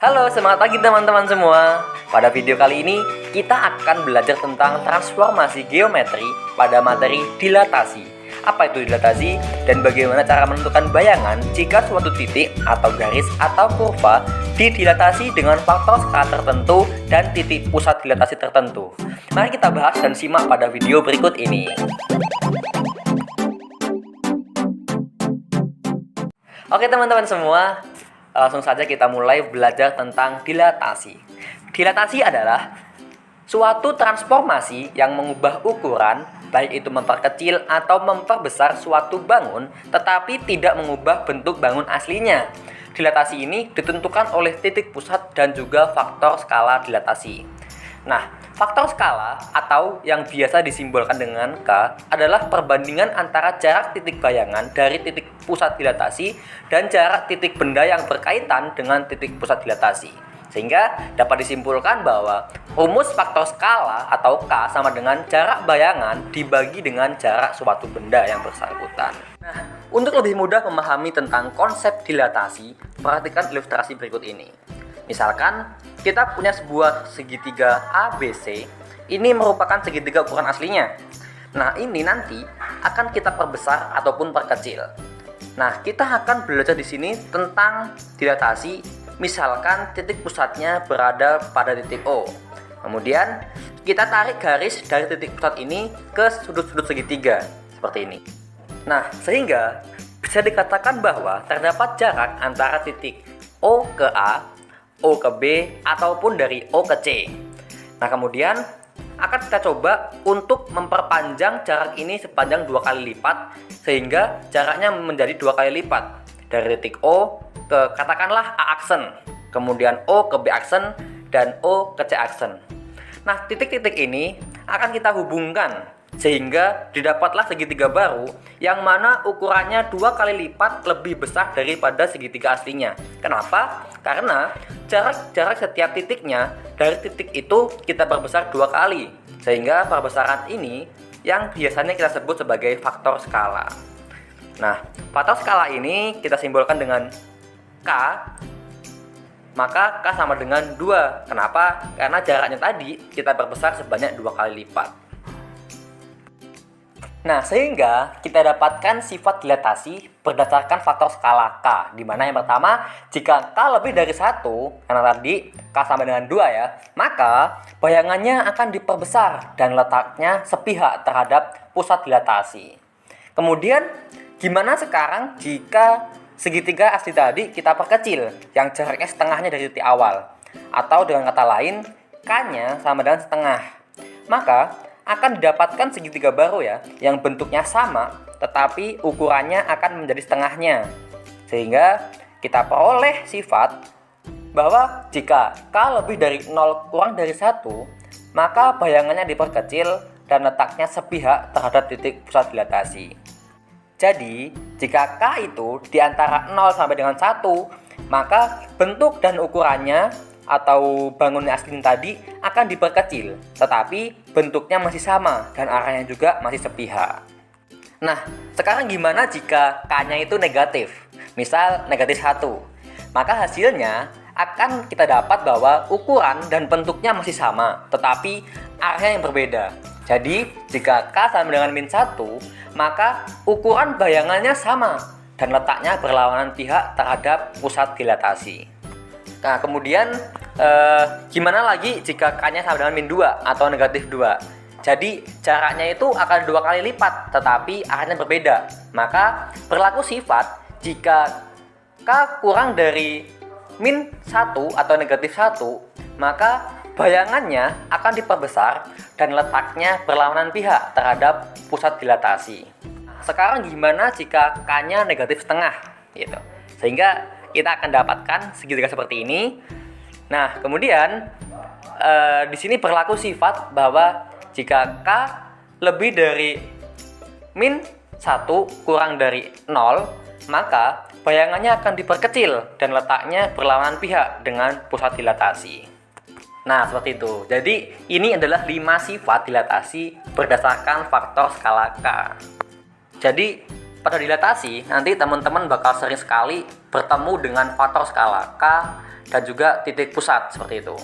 Halo, semangat pagi teman-teman semua. Pada video kali ini, kita akan belajar tentang transformasi geometri pada materi dilatasi. Apa itu dilatasi dan bagaimana cara menentukan bayangan jika suatu titik atau garis atau kurva didilatasi dengan faktor skala tertentu dan titik pusat dilatasi tertentu. Mari kita bahas dan simak pada video berikut ini. Oke teman-teman semua, langsung saja kita mulai belajar tentang dilatasi. Dilatasi adalah suatu transformasi yang mengubah ukuran, baik itu memperkecil atau memperbesar suatu bangun, tetapi tidak mengubah bentuk bangun aslinya. Dilatasi ini ditentukan oleh titik pusat dan juga faktor skala dilatasi. Nah, faktor skala atau yang biasa disimbolkan dengan K adalah perbandingan antara jarak titik bayangan dari titik pusat dilatasi dan jarak titik benda yang berkaitan dengan titik pusat dilatasi. Sehingga dapat disimpulkan bahwa rumus faktor skala atau K sama dengan jarak bayangan dibagi dengan jarak suatu benda yang bersangkutan. Nah, untuk lebih mudah memahami tentang konsep dilatasi, perhatikan ilustrasi berikut ini. Misalkan kita punya sebuah segitiga ABC, ini merupakan segitiga ukuran aslinya. Nah, ini nanti akan kita perbesar ataupun perkecil. Nah, kita akan belajar di sini tentang dilatasi. Misalkan titik pusatnya berada pada titik O. Kemudian kita tarik garis dari titik pusat ini ke sudut-sudut segitiga seperti ini. Nah, sehingga bisa dikatakan bahwa terdapat jarak antara titik O ke A, O ke B, ataupun dari O ke C. Nah, kemudian akan kita coba untuk memperpanjang jarak ini sepanjang 2 kali lipat, sehingga jaraknya menjadi 2 kali lipat dari titik O ke katakanlah A aksen, kemudian O ke B aksen, dan O ke C aksen. Nah, titik-titik ini akan kita hubungkan sehingga didapatlah segitiga baru yang mana ukurannya 2 kali lipat lebih besar daripada segitiga aslinya. Kenapa? Karena jarak setiap titiknya dari titik itu kita perbesar 2 kali, sehingga perbesaran ini yang biasanya kita sebut sebagai faktor skala. Nah, faktor skala ini kita simbolkan dengan K, maka K sama dengan 2. Kenapa? Karena jaraknya tadi kita perbesar sebanyak 2 kali lipat. Nah, sehingga kita dapatkan sifat dilatasi berdasarkan faktor skala K, di mana yang pertama, jika K lebih dari 1, karena tadi K sama dengan 2 ya, maka bayangannya akan diperbesar dan letaknya sepihak terhadap pusat dilatasi. Kemudian, gimana sekarang jika segitiga asli tadi kita perkecil, yang jaraknya setengahnya dari titik awal, atau dengan kata lain, K-nya sama dengan setengah, maka akan didapatkan segitiga baru ya, yang bentuknya sama tetapi ukurannya akan menjadi setengahnya. Sehingga kita peroleh sifat bahwa jika K lebih dari 0 kurang dari 1, maka bayangannya diperkecil dan letaknya sepihak terhadap titik pusat dilatasi. Jadi, jika K itu di antara 0 sampai dengan 1, maka bentuk dan ukurannya atau bangunan asli tadi akan diperkecil, tetapi bentuknya masih sama dan arahnya juga masih sepihak. Nah, sekarang gimana jika K-nya itu negatif? Misal negatif 1. Maka hasilnya akan kita dapat bahwa ukuran dan bentuknya masih sama, tetapi arahnya yang berbeda. Jadi, jika K sama dengan min 1, maka ukuran bayangannya sama dan letaknya berlawanan pihak terhadap pusat dilatasi. Nah, kemudian gimana lagi jika K-nya sama dengan min 2 atau negatif 2? Jadi jaraknya itu akan 2 kali lipat, tetapi arahnya berbeda. Maka berlaku sifat jika K kurang dari min 1 atau negatif 1, maka bayangannya akan diperbesar dan letaknya berlawanan pihak terhadap pusat dilatasi. Sekarang gimana jika K-nya negatif setengah? Gitu. Sehingga kita akan dapatkan segitiga seperti ini. Nah, kemudian di sini berlaku sifat bahwa jika K lebih dari min 1 kurang dari 0, maka bayangannya akan diperkecil dan letaknya berlawanan pihak dengan pusat dilatasi. Nah, seperti itu. Jadi, ini adalah 5 sifat dilatasi berdasarkan faktor skala K. Jadi, pada dilatasi, nanti teman-teman bakal sering sekali bertemu dengan faktor skala K dan juga titik pusat seperti itu.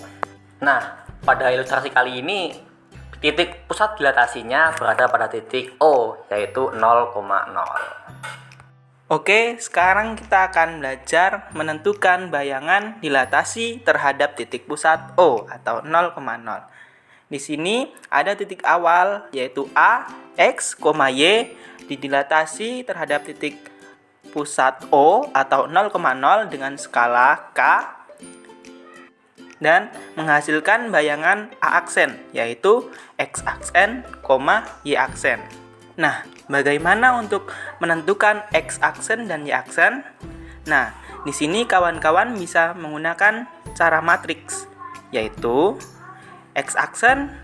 Nah, pada ilustrasi kali ini titik pusat dilatasinya berada pada titik O, yaitu 0,0. Oke, sekarang kita akan belajar menentukan bayangan dilatasi terhadap titik pusat O atau 0,0. Di sini ada titik awal yaitu A, X, Y didilatasi terhadap titik pusat O atau 0,0 dengan skala K dan menghasilkan bayangan A aksen yaitu X aksen, Y aksen. Nah, bagaimana untuk menentukan X aksen dan Y aksen? Nah, di sini kawan-kawan bisa menggunakan cara matriks yaitu X aksen,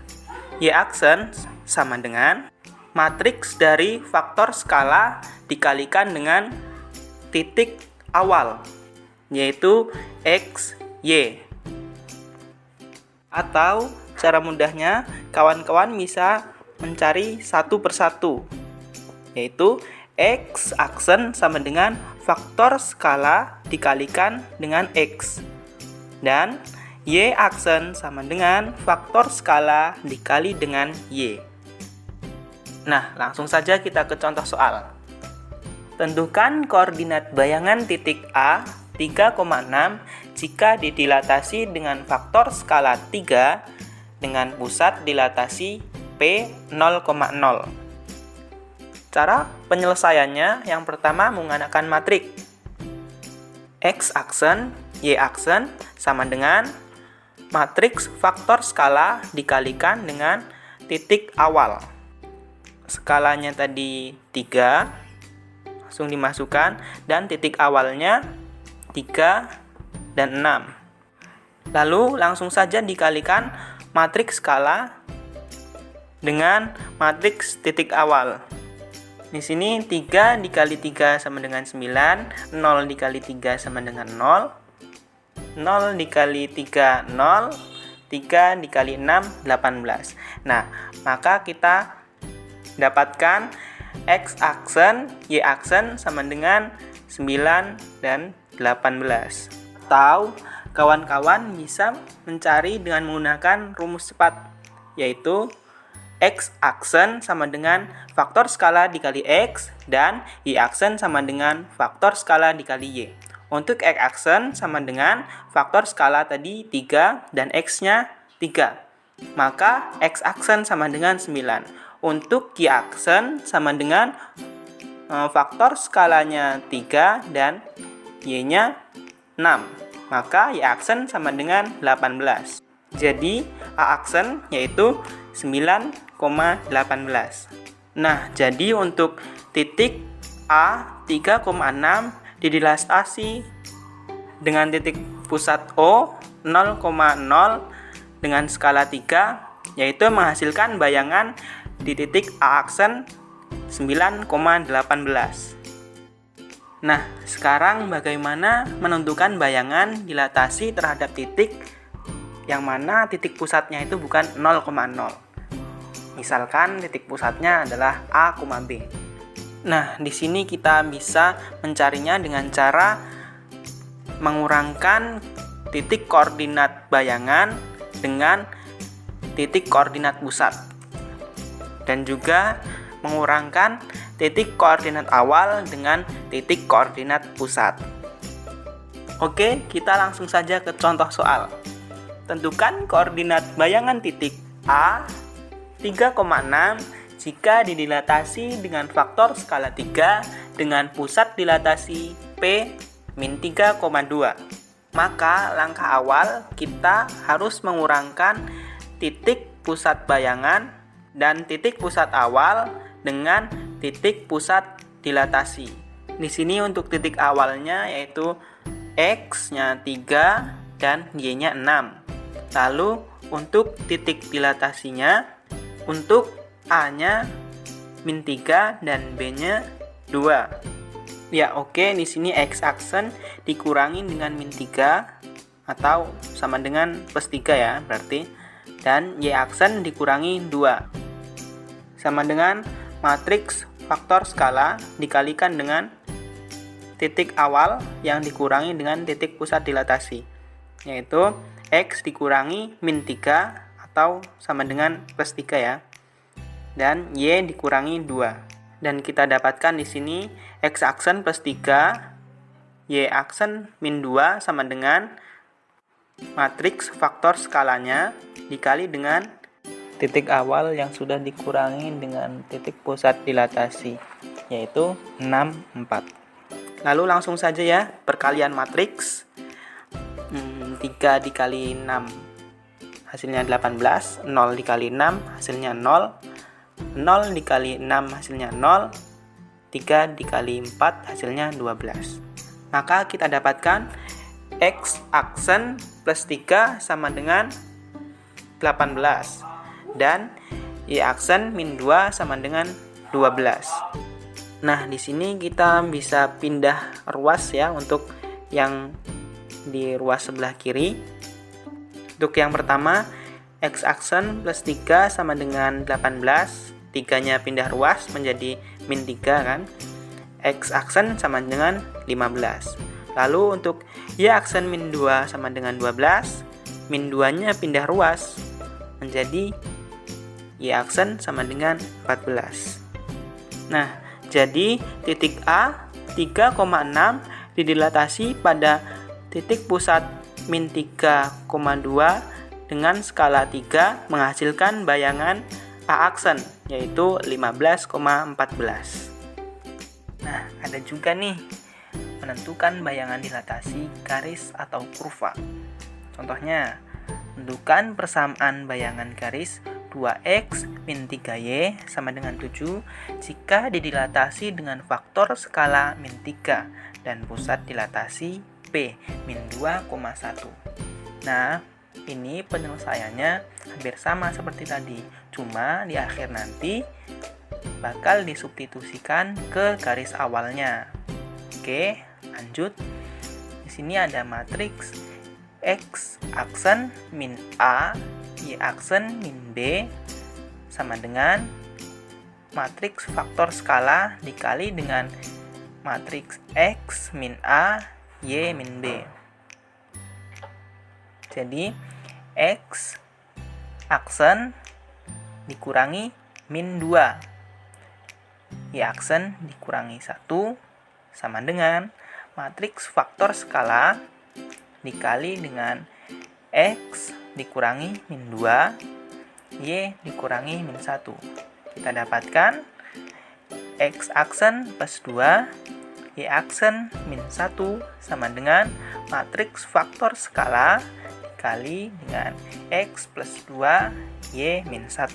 Y aksen sama dengan matriks dari faktor skala dikalikan dengan titik awal yaitu X, Y. Atau cara mudahnya kawan-kawan bisa mencari satu persatu yaitu X aksen sama dengan faktor skala dikalikan dengan X dan Y aksen sama dengan faktor skala dikali dengan Y. Nah, langsung saja kita ke contoh soal. Tentukan koordinat bayangan titik A 3,6 jika didilatasi dengan faktor skala 3 dengan pusat dilatasi P 0,0. Cara penyelesaiannya yang pertama menggunakan matriks X aksen, Y aksen sama dengan matriks faktor skala dikalikan dengan titik awal. Skalanya tadi 3, langsung dimasukkan, dan titik awalnya 3 dan 6. Lalu langsung saja dikalikan matriks skala dengan matriks titik awal. Di sini 3 dikali 3 sama dengan 9, 0 dikali 3 sama dengan 0, 0 dikali 3, 0, 3 dikali 6, 18. Nah, maka kita dapatkan X aksen, Y aksen sama dengan 9 dan 18. Atau kawan-kawan bisa mencari dengan menggunakan rumus cepat, yaitu X aksen sama dengan faktor skala dikali X dan Y aksen sama dengan faktor skala dikali Y. Untuk X aksen sama dengan faktor skala tadi 3 dan X-nya 3. Maka X aksen sama dengan 9. Untuk Y aksen sama dengan faktor skalanya 3 dan Y-nya 6. Maka Y aksen sama dengan 18. Jadi A aksen yaitu 9,18. Nah, jadi untuk titik A 3,6 didilatasi dengan titik pusat O 0,0 dengan skala 3 yaitu menghasilkan bayangan di titik A aksen 9,18. Nah, sekarang bagaimana menentukan bayangan dilatasi terhadap titik yang mana titik pusatnya itu bukan 0,0. Misalkan titik pusatnya adalah A, B. Nah, di sini kita bisa mencarinya dengan cara mengurangkan titik koordinat bayangan dengan titik koordinat pusat. Dan juga mengurangkan titik koordinat awal dengan titik koordinat pusat. Oke, kita langsung saja ke contoh soal. Tentukan koordinat bayangan titik A 3,6 jika didilatasi dengan faktor skala 3 dengan pusat dilatasi P min 3,2. Maka langkah awal kita harus mengurangkan titik pusat bayangan dan titik pusat awal dengan titik pusat dilatasi. Di sini untuk titik awalnya yaitu X-nya 3 dan Y-nya 6. Lalu untuk titik dilatasinya untuk A-nya min 3 dan B-nya 2. Ya, oke, di sini X aksen dikurangi dengan min 3 atau sama dengan plus 3 ya, berarti. Dan Y aksen dikurangi 2. Sama dengan matriks faktor skala dikalikan dengan titik awal yang dikurangi dengan titik pusat dilatasi. yaitu X dikurangi min 3 atau sama dengan plus 3 ya. Dan Y dikurangi 2. Dan kita dapatkan di sini X aksen plus 3, Y aksen min 2 sama dengan matriks faktor skalanya dikali dengan titik awal yang sudah dikurangi dengan titik pusat dilatasi, yaitu 6, 4. Lalu langsung saja ya, perkalian matriks. 3 dikali 6 hasilnya 18, 0 dikali 6 hasilnya 0, 0 dikali 6 hasilnya 0, 3 dikali 4 hasilnya 12. Maka kita dapatkan X aksen plus 3 sama dengan 18 dan Y aksen min 2 sama dengan 12. Nah, di sini kita bisa pindah ruas ya untuk yang di ruas sebelah kiri. Untuk yang pertama, X aksen plus 3 sama dengan 18. 3-nya pindah ruas menjadi min 3 kan. X aksen sama dengan 15. Lalu untuk Y aksen min 2 sama dengan 12. Min 2-nya pindah ruas menjadi Y aksen sama dengan 14. Nah, jadi titik A 3,6 didilatasi pada titik pusat min 3,2 dengan skala 3 menghasilkan bayangan A aksen, yaitu 15,14. Nah, ada juga nih menentukan bayangan dilatasi garis atau kurva. Contohnya, tentukan persamaan bayangan garis 2x min 3y sama dengan 7 jika didilatasi dengan faktor skala min 3 dan pusat dilatasi P min 2,1. Nah, ini penyelesaiannya hampir sama seperti tadi, cuma di akhir nanti bakal disubstitusikan ke garis awalnya. Oke, lanjut. Di sini ada matriks X aksen min A, Y aksen min B sama dengan matriks faktor skala dikali dengan matriks X min A, Y min B. Jadi X aksen dikurangi min 2, Y aksen dikurangi 1 sama dengan matriks faktor skala dikali dengan X dikurangi min 2, Y dikurangi min 1. Kita dapatkan X aksen plus 2, Y aksen min 1 sama dengan matriks faktor skala dikali dengan X plus 2, Y min 1.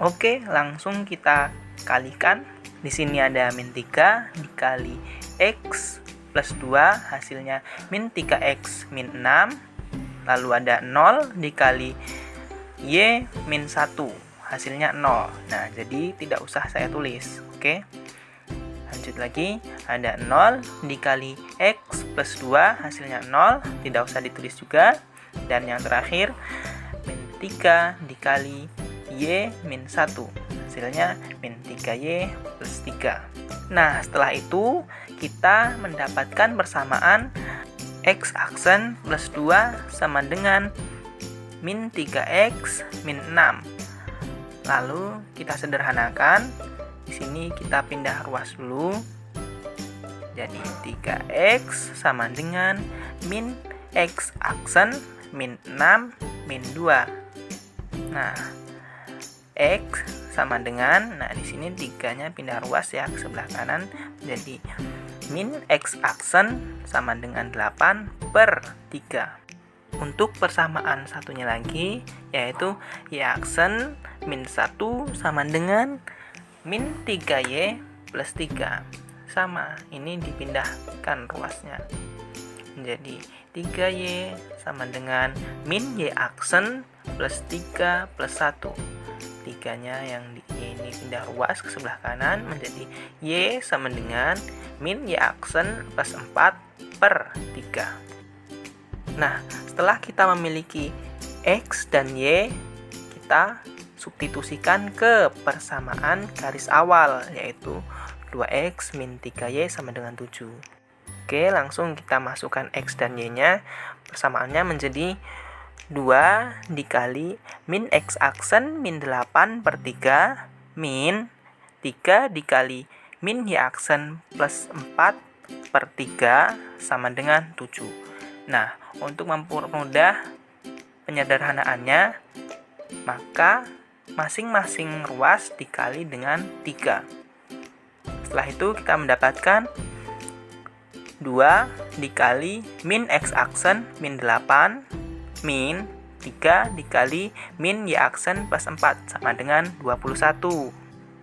Oke, langsung kita kalikan. Di sini ada min 3 dikali X plus 2 hasilnya min 3x min 6. Lalu ada 0 dikali Y min 1 hasilnya 0. Nah, jadi tidak usah saya tulis. Oke. Lanjut lagi, ada 0 dikali X plus 2 hasilnya 0, tidak usah ditulis juga. Dan yang terakhir, min 3 dikali Y min 1 hasilnya min 3Y plus 3. Nah, setelah itu kita mendapatkan persamaan X aksen plus 2 sama dengan min 3x min 6. Lalu kita sederhanakan. Di sini kita pindah ruas dulu. Jadi 3x sama dengan min X aksen min 6 min 2. Nah, X sama dengan, di sini 3-nya pindah ruas ya ke sebelah kanan, jadi min X aksen sama dengan 8/3. Untuk persamaan satunya lagi, yaitu Y aksen min 1 sama dengan min 3Y plus 3. Sama, ini dipindahkan ruasnya. Jadi 3Y sama dengan min Y aksen plus 3 plus 1. 3-nya yang ini pindah ruas ke sebelah kanan menjadi Y sama dengan min Y aksen plus 4/3. Nah, setelah kita memiliki X dan Y, kita substitusikan ke persamaan garis awal, yaitu 2X min 3Y sama dengan 7. Oke, langsung kita masukkan X dan Y-nya. Persamaannya menjadi 2 dikali min X aksen min 8 per 3 min 3 dikali min Y aksen plus 4 per 3 sama dengan 7. Nah, untuk mempermudah penyederhanaannya, maka masing-masing ruas dikali dengan 3. Setelah itu kita mendapatkan 2 dikali min X aksen min 8 min 3 dikali min Y aksen plus 4 sama dengan 21.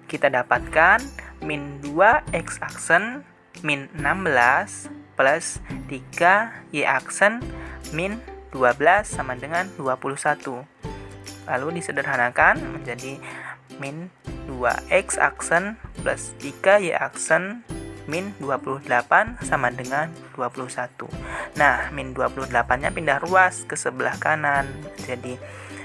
Kita dapatkan min 2X aksen min 16 plus 3 Y aksen min 12 sama dengan 21. Lalu disederhanakan menjadi min 2X aksen plus 3 Y aksen min 28 sama dengan 21. Nah, min 28-nya pindah ruas ke sebelah kanan. Jadi,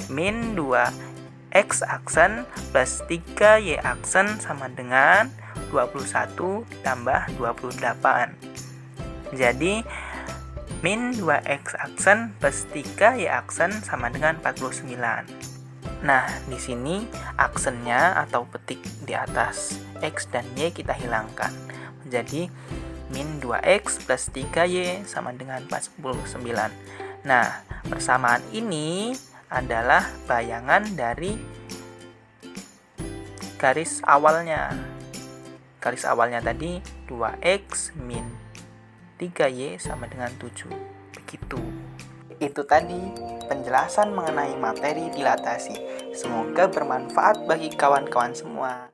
min 2X aksen plus 3 Y aksen sama dengan 21 ditambah 28. Jadi, min 2X aksen plus 3 Y aksen sama dengan 49. Nah, di sini aksennya atau petik di atas X dan Y kita hilangkan. Jadi, min 2X plus 3Y sama dengan 49. Nah, persamaan ini adalah bayangan dari garis awalnya. Garis awalnya tadi 2X min 3Y sama dengan 7. Begitu. Itu tadi penjelasan mengenai materi dilatasi. Semoga bermanfaat bagi kawan-kawan semua.